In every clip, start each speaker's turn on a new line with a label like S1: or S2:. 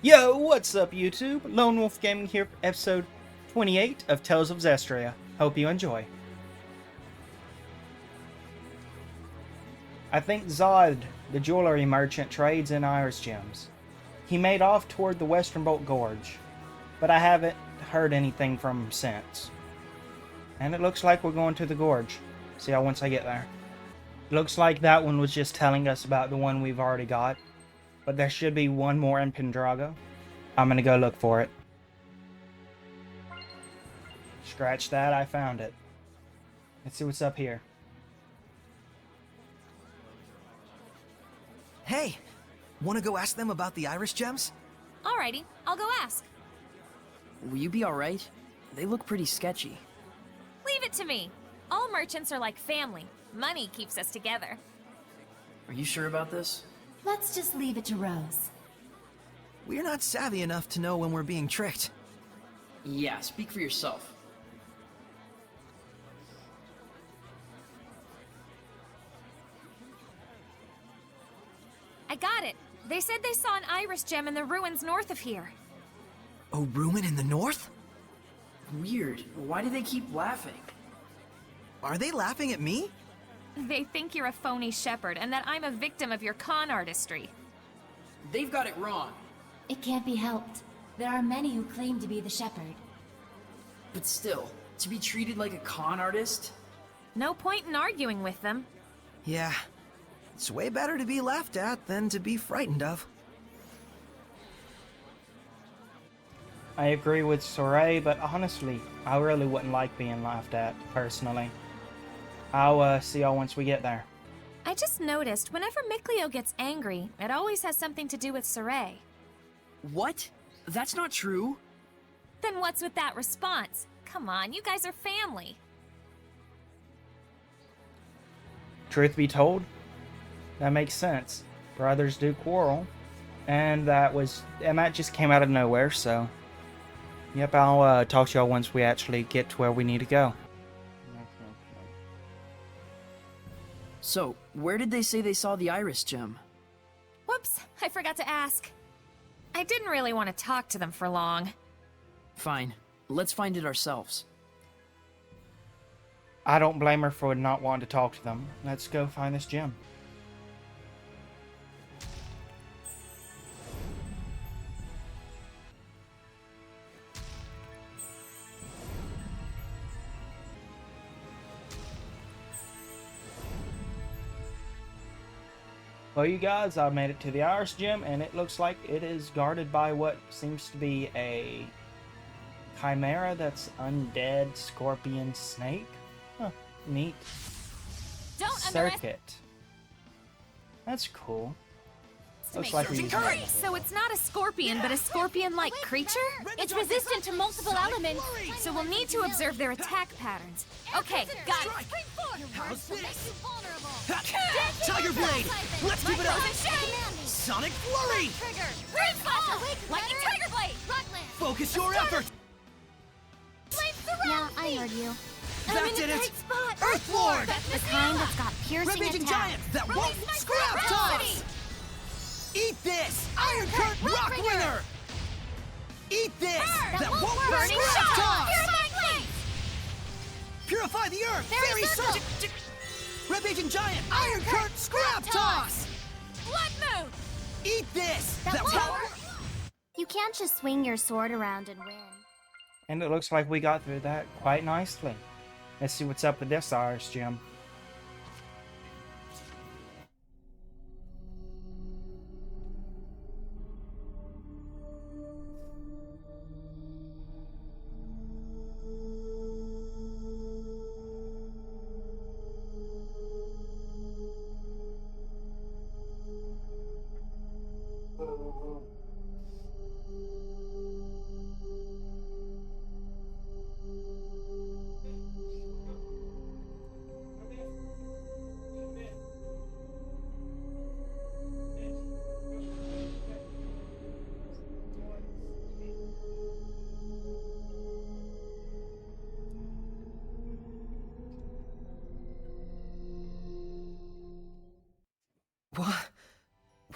S1: Yo, what's up YouTube? Lone Wolf Gaming here for episode 28 of Tales of Zestiria. Hope you enjoy. I think Zod, the jewelry merchant, trades in iris gems. He made off toward the Western Bolt Gorge, but I haven't heard anything from him since. And it looks like we're going to the gorge. See how once I get there. Looks like that one was just telling us about the one we've already got. But there should be one more in Pendrago. I'm gonna go look for it. Scratch that, I found it. Let's see what's up here.
S2: Hey, wanna go ask them about the iris gems?
S3: Alrighty, I'll go ask.
S4: Will you be alright? They look pretty sketchy.
S3: Leave it to me. All merchants are like family. Money keeps us together.
S4: Are you sure about this?
S5: Let's just leave it to Rose.
S2: We're not savvy enough to know when we're being tricked.
S4: Yeah, speak for yourself.
S3: I got it. They said they saw an iris gem in the ruins north of here.
S2: A ruin in the north?
S4: Weird. Why do they keep laughing?
S2: Are they laughing at me?
S3: They think you're a phony shepherd and that I'm a victim of your con artistry.
S4: They've got it wrong.
S5: It can't be helped. There are many who claim to be the shepherd.
S4: But still, to be treated like a con artist?
S3: No point in arguing with them.
S2: Yeah, it's way better to be laughed at than to be frightened of.
S1: I agree with Soray, but honestly, I really wouldn't like being laughed at, personally. I'll see y'all once we get there.
S3: I just noticed whenever Mikleo gets angry, it always has something to do with Soray.
S4: What? That's not true.
S3: Then what's with that response? Come on, you guys are family.
S1: Truth be told, that makes sense. Brothers do quarrel. And that just came out of nowhere, so... Yep, I'll talk to y'all once we actually get to where we need to go.
S4: So, where did they say they saw the iris gem?
S3: Whoops, I forgot to ask. I didn't really want to talk to them for long.
S4: Fine. Let's find it ourselves.
S1: I don't blame her for not wanting to talk to them. Let's go find this gem. Well, you guys, I made it to the Iris Gem, and it looks like it is guarded by what seems to be a chimera that's undead scorpion snake. Huh, neat. Circuit. That's cool. Looks like we
S3: So it's not a scorpion, but a scorpion-like creature? It's resistant to multiple elements, so we'll need to observe their attack patterns. Okay, got it.
S2: How's this? Tiger Blade! Let's keep it up! Sonic Flurry!
S3: Lightning Tiger Blade!
S2: Focus your effort!
S5: Yeah, I heard you.
S2: That did it! Earth Lord!
S5: The kind that's got piercing
S2: Ravaging
S5: attack.
S2: Giant that won't scrap toss! Eat this! Iron Current Rock Ringer! Eat this! That won't
S3: Burning
S2: scrap
S3: Shot!
S2: toss!
S3: Purifying Blade!
S2: Purify the Earth! Fairy Surge! Ravaging Giant! Iron Current Scrap Toss!
S3: Blood Moon!
S2: Eat this!
S5: That
S2: won't...
S5: You can't just swing your sword around and win.
S1: And it looks like we got through that quite nicely. Let's see what's up with this Iris Gem.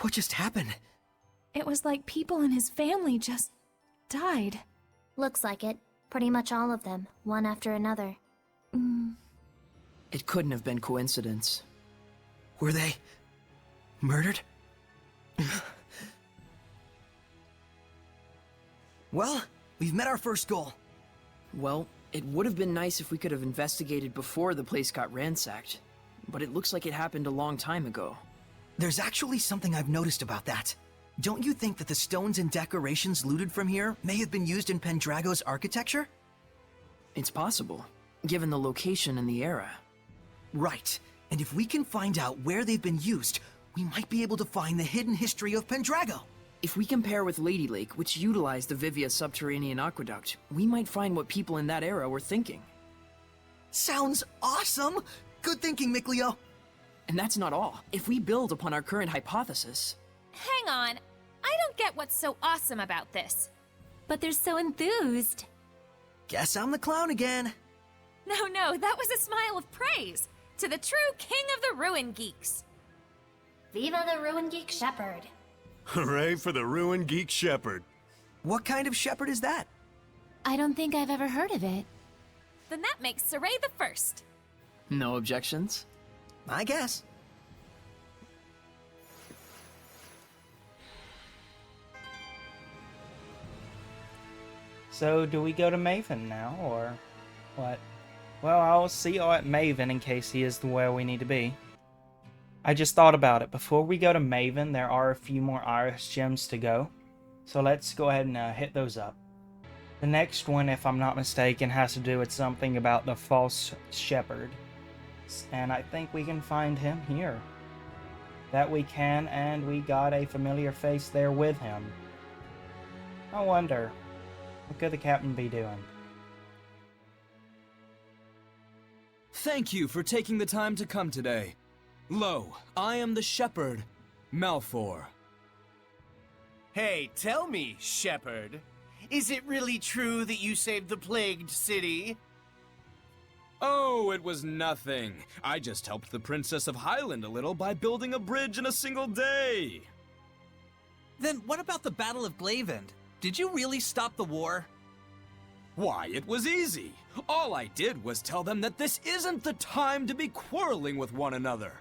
S2: What just happened?
S3: It was like people in his family just died.
S5: Looks like it. Pretty much all of them, one after another.
S4: It couldn't have been coincidence.
S2: Were they murdered? Well, we've met our first goal.
S4: Well, it would have been nice if we could have investigated before the place got ransacked. But it looks like it happened a long time ago.
S2: There's actually something I've noticed about that. Don't you think that the stones and decorations looted from here may have been used in Pendrago's architecture?
S4: It's possible, given the location and the era.
S2: Right. And if we can find out where they've been used, we might be able to find the hidden history of Pendrago.
S4: If we compare with Lady Lake, which utilized the Vivia subterranean aqueduct, we might find what people in that era were thinking.
S2: Sounds awesome! Good thinking, Mikleo.
S4: And that's not all. If we build upon our current hypothesis...
S3: Hang on. I don't get what's so awesome about this.
S5: But they're so enthused.
S2: Guess I'm the clown again.
S3: No, that was a smile of praise to the true king of the Ruin Geeks.
S5: Viva the Ruin Geek Shepherd.
S6: Hooray for the Ruin Geek Shepherd.
S2: What kind of shepherd is that?
S5: I don't think I've ever heard of it.
S3: Then that makes Saray the first.
S4: No objections?
S2: I guess.
S1: So, do we go to Maven now, or what? Well, I'll see y'all at Maven in case he is where we need to be. I just thought about it. Before we go to Maven, there are a few more Iris gems to go. So let's go ahead and hit those up. The next one, if I'm not mistaken, has to do with something about the false shepherd. And I think we can find him here. That we can, and we got a familiar face there with him. I wonder, what could the captain be doing?
S7: Thank you for taking the time to come today. Lo, I am the shepherd, Malfor.
S8: Hey, tell me, shepherd, is it really true that you saved the plagued city?
S7: Oh, it was nothing. I just helped the Princess of Highland a little by building a bridge in a single day.
S8: Then what about the Battle of Glavend? Did you really stop the war?
S7: Why, it was easy. All I did was tell them that this isn't the time to be quarreling with one another.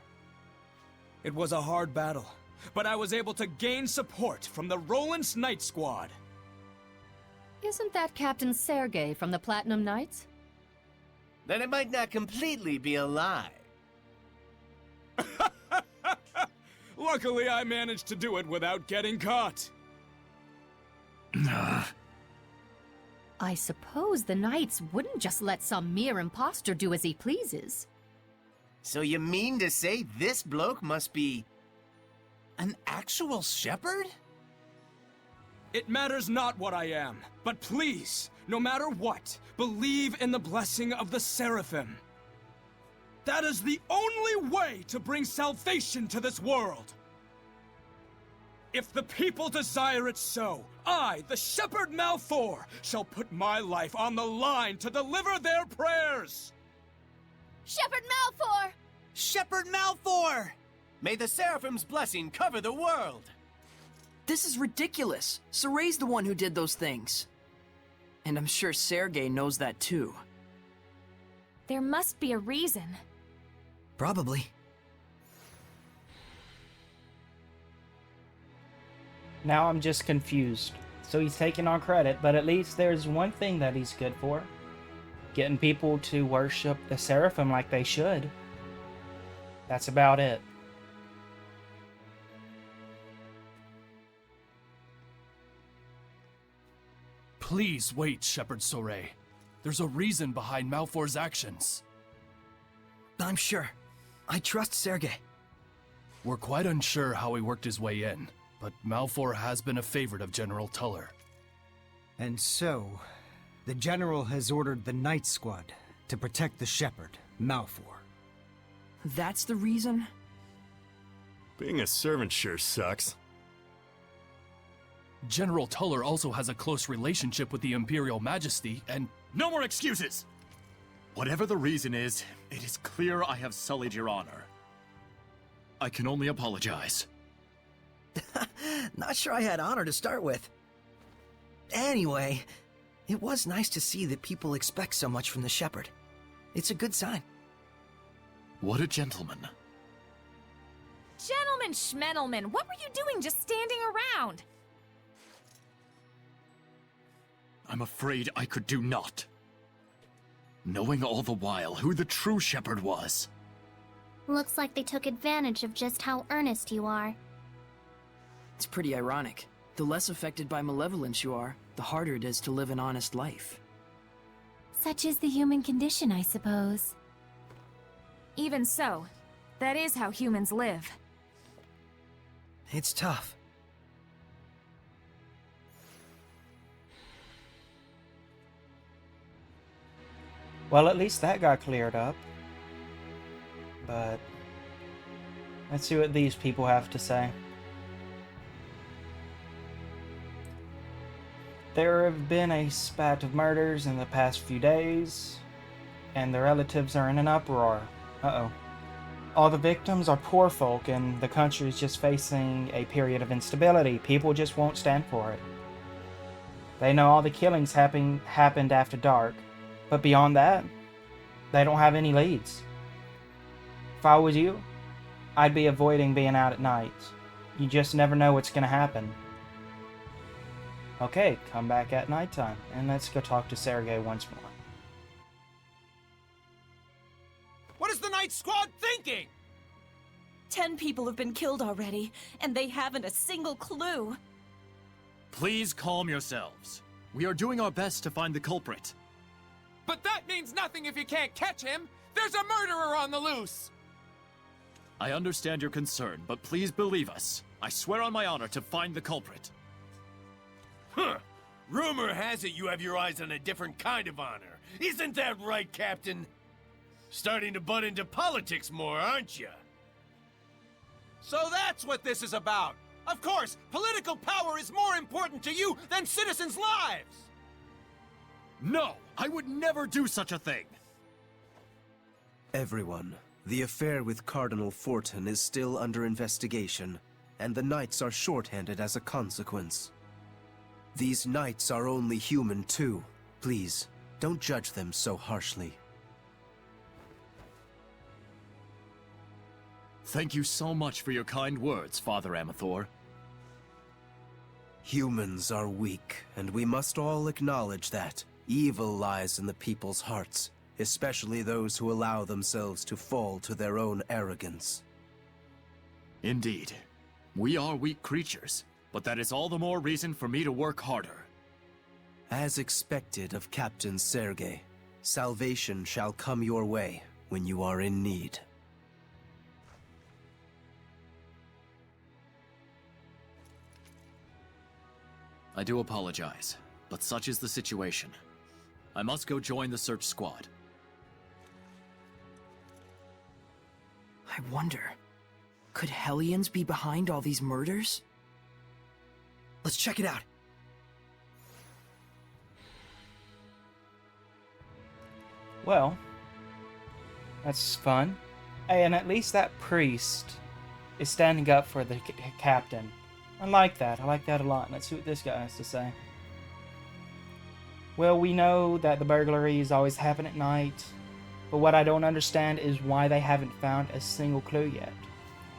S7: It was a hard battle, but I was able to gain support from the Roland's Knight Squad.
S9: Isn't that Captain Sergei from the Platinum Knights?
S8: Then it might not completely be a lie.
S7: Luckily, I managed to do it without getting caught.
S9: I suppose the Knights wouldn't just let some mere imposter do as he pleases.
S8: So you mean to say this bloke must be an actual shepherd?
S7: It matters not what I am, but please, no matter what, believe in the blessing of the Seraphim. That is the only way to bring salvation to this world. If the people desire it so, I, the Shepherd Malfor, shall put my life on the line to deliver their prayers.
S3: Shepherd Malfor!
S8: Shepherd Malfor! May the Seraphim's blessing cover the world!
S4: This is ridiculous. Saray's the one who did those things. And I'm sure Sergei knows that too.
S3: There must be a reason.
S2: Probably.
S1: Now I'm just confused. So he's taking on credit, but at least there's one thing that he's good for. Getting people to worship the Seraphim like they should. That's about it.
S10: Please wait, Shepherd Soray. There's a reason behind Malfor's actions.
S2: I'm sure. I trust Sergei.
S10: We're quite unsure how he worked his way in, but Malfor has been a favorite of General Tuller.
S11: And so, the General has ordered the Knight Squad to protect the Shepherd, Malfor.
S4: That's the reason?
S6: Being a servant sure sucks.
S10: General Tuller also has a close relationship with the Imperial Majesty, and...
S12: No more excuses! Whatever the reason is, it is clear I have sullied your honor. I can only apologize.
S4: Not sure I had honor to start with. Anyway, it was nice to see that people expect so much from the shepherd. It's a good sign.
S12: What a gentleman.
S3: Gentlemen schmentelman, what were you doing just standing around?
S12: I'm afraid I could do naught. Knowing all the while who the true shepherd was.
S13: Looks like they took advantage of just how earnest you are.
S4: It's pretty ironic. The less affected by malevolence you are, the harder it is to live an honest life.
S5: Such is the human condition, I suppose.
S3: Even so, that is how humans live.
S4: It's tough.
S1: Well, at least that got cleared up. But let's see what these people have to say. There have been a spat of murders in the past few days, and the relatives are in an uproar. Uh-oh. All the victims are poor folk, and the country is just facing a period of instability. People just won't stand for it. They know all the killings happened after dark, but beyond that, they don't have any leads. If I was you, I'd be avoiding being out at night. You just never know what's going to happen. Okay, come back at nighttime, and let's go talk to Sergei once more.
S2: What is the Night Squad thinking?
S14: 10 people have been killed already, and they haven't a single clue.
S12: Please calm yourselves. We are doing our best to find the culprit.
S15: But that means nothing if you can't catch him! There's a murderer on the loose!
S12: I understand your concern, but please believe us. I swear on my honor to find the culprit.
S16: Huh. Rumor has it you have your eyes on a different kind of honor. Isn't that right, Captain? Starting to butt into politics more, aren't you?
S15: So that's what this is about! Of course, political power is more important to you than citizens' lives!
S12: No! I would never do such a thing!
S17: Everyone, the affair with Cardinal Fortin is still under investigation, and the Knights are shorthanded as a consequence. These Knights are only human too. Please, don't judge them so harshly.
S12: Thank you so much for your kind words, Father Amathor.
S17: Humans are weak, and we must all acknowledge that. Evil lies in the people's hearts, especially those who allow themselves to fall to their own arrogance.
S12: Indeed. We are weak creatures, but that is all the more reason for me to work harder.
S17: As expected of Captain Sergei, salvation shall come your way when you are in need.
S12: I do apologize, but such is the situation. I must go join the search squad.
S4: I wonder, could Hellions be behind all these murders? Let's check it out.
S1: Well, that's fun. Hey, and at least that priest is standing up for the captain. I like that. I like that a lot. Let's see what this guy has to say. Well, we know that the burglaries always happen at night, but what I don't understand is why they haven't found a single clue yet.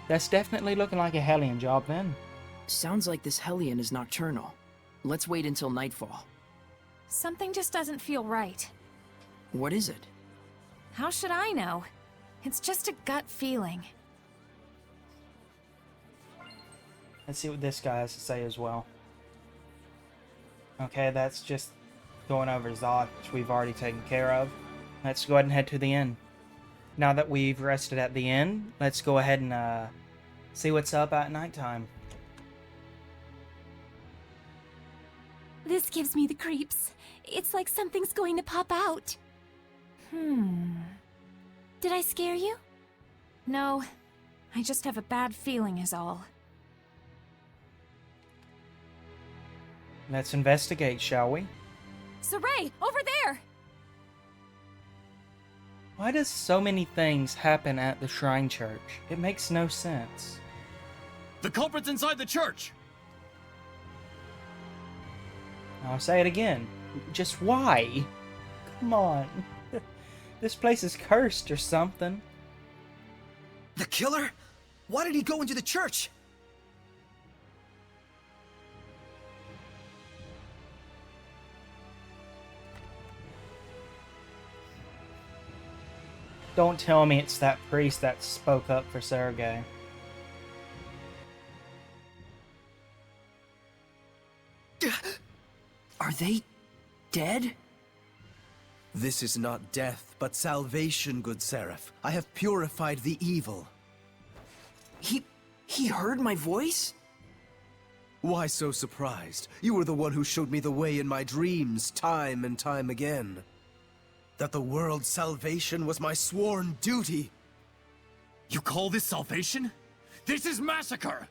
S1: That's definitely looking like a Hellion job then.
S4: Sounds like this Hellion is nocturnal. Let's wait until nightfall.
S3: Something just doesn't feel right.
S4: What is it?
S3: How should I know? It's just a gut feeling.
S1: Let's see what this guy has to say as well. Okay, that's just going over Zod, which we've already taken care of. Let's go ahead and head to the inn. Now that we've rested at the inn, let's go ahead and see what's up at nighttime.
S5: This gives me the creeps. It's like something's going to pop out. Did I scare you?
S3: No, I just have a bad feeling is all.
S1: Let's investigate, shall we?
S3: Saray, over there!
S1: Why does so many things happen at the Shrine Church? It makes no sense.
S12: The culprit's inside the church!
S1: I'll say it again. Just why? Come on. This place is cursed or something.
S4: The killer? Why did he go into the church?
S1: Don't tell me it's that priest that spoke up for Sergei.
S4: Are they dead?
S17: This is not death, but salvation, good Seraph. I have purified the evil.
S4: He heard my voice?
S17: Why so surprised? You were the one who showed me the way in my dreams, time and time again. That the world's salvation was my sworn duty.
S12: You call this salvation? This is massacre!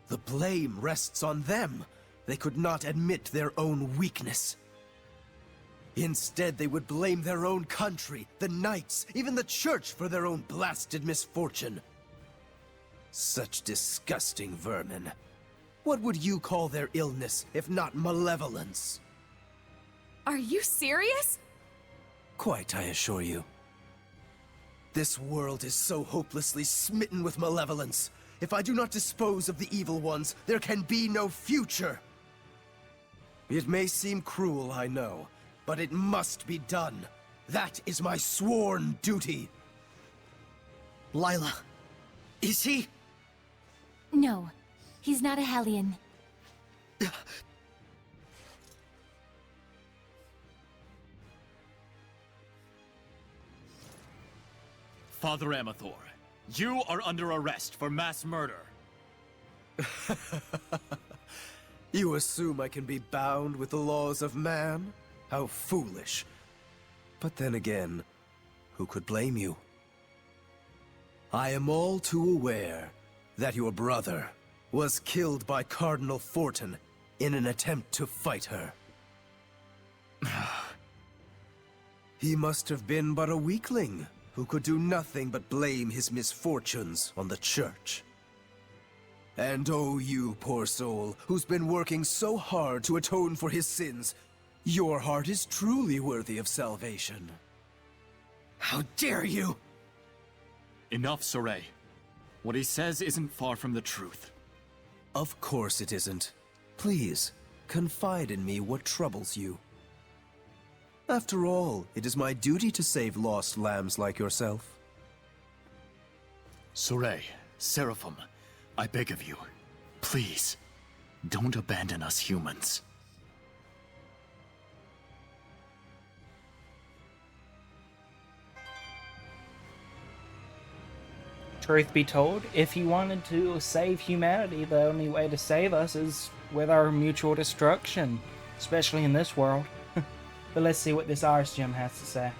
S17: The blame rests on them. They could not admit their own weakness. Instead, they would blame their own country, the knights, even the church for their own blasted misfortune. Such disgusting vermin. What would you call their illness, if not malevolence?
S3: Are you serious?
S17: Quite, I assure you. This world is so hopelessly smitten with malevolence. If I do not dispose of the evil ones, there can be no future. It may seem cruel, I know, but it must be done. That is my sworn duty.
S4: Lila, is he?
S5: No, he's not a Hellion.
S12: Father Amathor, you are under arrest for mass murder.
S17: You assume I can be bound with the laws of man? How foolish. But then again, who could blame you? I am all too aware that your brother was killed by Cardinal Fortin in an attempt to fight her. He must have been but a weakling who could do nothing but blame his misfortunes on the church. And oh, you poor soul, who's been working so hard to atone for his sins, your heart is truly worthy of salvation.
S4: How dare you!
S12: Enough, Soray. What he says isn't far from the truth.
S17: Of course it isn't. Please, confide in me what troubles you. After all, it is my duty to save lost lambs like yourself.
S12: Soray, Seraphim, I beg of you, please, don't abandon us humans.
S1: Truth be told, if he wanted to save humanity, the only way to save us is with our mutual destruction, especially in this world. But let's see what this Iris Gem has to say.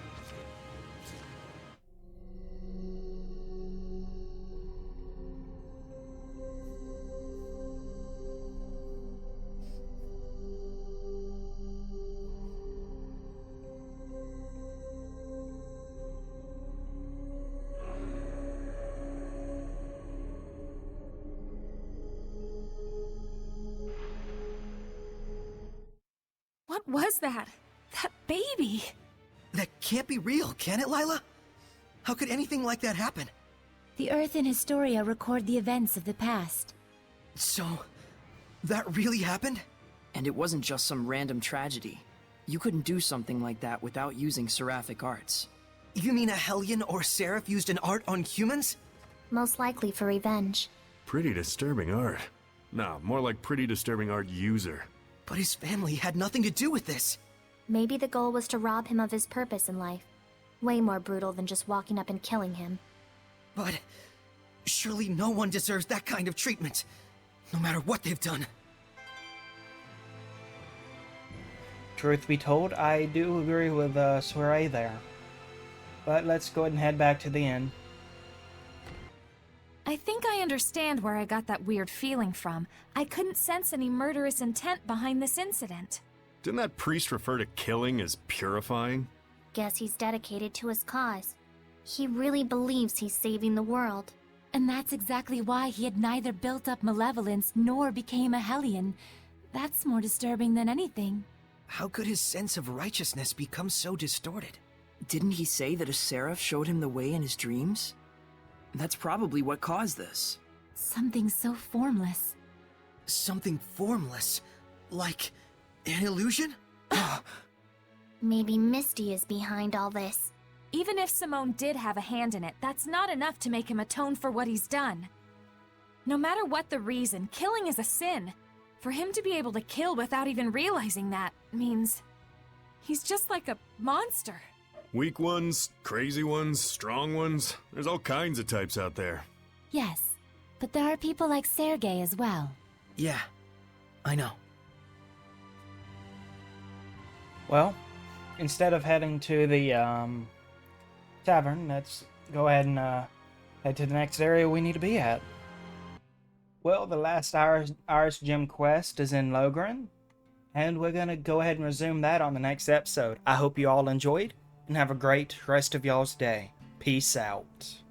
S3: What was that? That baby!
S4: That can't be real, can it, Lila? How could anything like that happen?
S5: The Earth and Historia record the events of the past.
S4: So, that really happened?
S18: And it wasn't just some random tragedy. You couldn't do something like that without using seraphic arts.
S4: You mean a Hellion or Seraph used an art on humans?
S13: Most likely for revenge.
S6: Pretty disturbing art. No, more like pretty disturbing art user.
S4: But his family had nothing to do with this.
S13: Maybe the goal was to rob him of his purpose in life. Way more brutal than just walking up and killing him.
S4: But surely no one deserves that kind of treatment, no matter what they've done.
S1: Truth be told, I do agree with Soiree there. But let's go ahead and head back to the inn.
S3: I think I understand where I got that weird feeling from. I couldn't sense any murderous intent behind this incident.
S6: Didn't that priest refer to killing as purifying?
S13: Guess he's dedicated to his cause. He really believes he's saving the world.
S5: And that's exactly why he had neither built up malevolence nor became a Hellion. That's more disturbing than anything.
S4: How could his sense of righteousness become so distorted?
S18: Didn't he say that a seraph showed him the way in his dreams? That's probably what caused this.
S5: Something so formless.
S4: Something formless? Like an illusion?
S13: Maybe Misty is behind all this.
S3: Even if Simone did have a hand in it, that's not enough to make him atone for what he's done. No matter what the reason, killing is a sin. For him to be able to kill without even realizing that means he's just like a monster.
S6: Weak ones, crazy ones, strong ones. There's all kinds of types out there.
S5: Yes, but there are people like Sergei as well.
S4: Yeah, I know.
S1: Well, instead of heading to the tavern, let's go ahead and head to the next area we need to be at. Well, the last Iris Gem quest is in Logren, and we're going to go ahead and resume that on the next episode. I hope you all enjoyed, and have a great rest of y'all's day. Peace out.